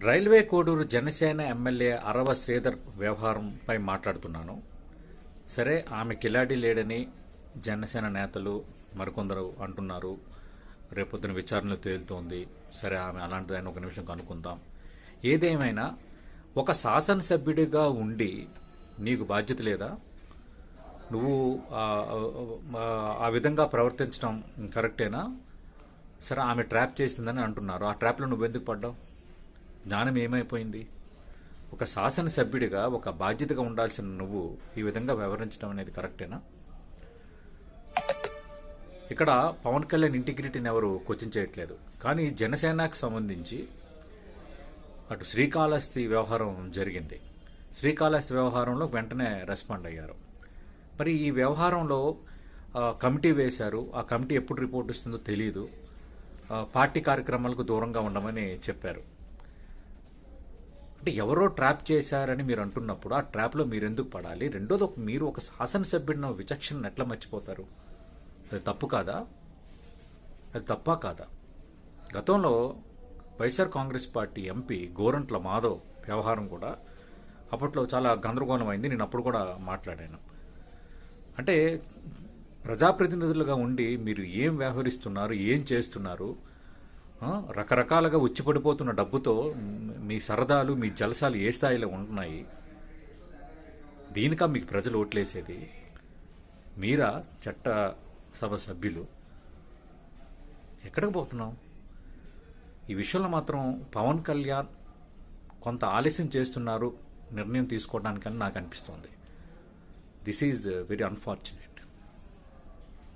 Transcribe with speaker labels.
Speaker 1: Railway Koduru Janasena MLA అరవ శ్రీధర్ వ్యవహారంపై మాట్లాడుతున్నాను. సరే, ఆమె కిలాడి లేడని జనసేన నేతలు మరికొందరు అంటున్నారు. రేపొద్దున విచారణలో తేలుతోంది. సరే, ఆమె అలాంటిదని ఒక నిమిషం కనుక్కుందాం. ఏదేమైనా ఒక శాసనసభ్యుడిగా ఉండి నీకు బాధ్యత లేదా? నువ్వు ఆ విధంగా ప్రవర్తించడం కరెక్టేనా? సరే, ఆమె ట్రాప్ చేసిందని అంటున్నారు. ఆ ట్రాప్లో నువ్వెందుకు పడ్డావు? జ్ఞానం ఏమైపోయింది? ఒక శాసనసభ్యుడిగా ఒక బాధ్యతగా ఉండాల్సిన నువ్వు ఈ విధంగా వ్యవహరించడం అనేది కరెక్టేనా? ఇక్కడ పవన్ కళ్యాణ్ ఇంటిగ్రిటీని ఎవరు క్వశ్చన్ చేయట్లేదు. కానీ జనసేనకు సంబంధించి అటు శ్రీకాళహస్తి వ్యవహారం జరిగింది. శ్రీకాళహస్తి వ్యవహారంలో వెంటనే రెస్పాండ్ అయ్యారు. మరి ఈ వ్యవహారంలో కమిటీ వేశారు. ఆ కమిటీ ఎప్పుడు రిపోర్ట్ ఇస్తుందో తెలియదు. పార్టీ కార్యక్రమాలకు దూరంగా ఉండమని చెప్పారు. అంటే ఎవరో ట్రాప్ చేశారని మీరు అంటున్నప్పుడు ఆ ట్రాప్లో మీరు ఎందుకు పడాలి? రెండోది, మీరు ఒక శాసనసభ్యుడిన విచక్షణను ఎట్లా మర్చిపోతారు? అది తప్పు కాదా? అది తప్పా కాదా? గతంలో వైఎస్ఆర్ కాంగ్రెస్ పార్టీ ఎంపీ గోరంట్ల మాధవ్ వ్యవహారం కూడా అప్పట్లో చాలా గందరగోళం అయింది. నేను అప్పుడు కూడా మాట్లాడాను. అంటే ప్రజాప్రతినిధులుగా ఉండి మీరు ఏం వ్యవహరిస్తున్నారు, ఏం చేస్తున్నారు? రకరకాలుగా ఉచ్చిపడిపోతున్న డబ్బుతో మీ సరదాలు, మీ జలసాలు ఏ స్థాయిలో ఉంటున్నాయి? దీనికా మీకు ప్రజలు ఓట్లేసేది? మీరా చట్టసభ సభ్యులు? ఎక్కడికి పోతున్నాం? ఈ విషయంలో మాత్రం పవన్ కళ్యాణ్ కొంత ఆలస్యం చేస్తున్నారు నిర్ణయం తీసుకోవడానికని నాకు అనిపిస్తోంది. This is very unfortunate.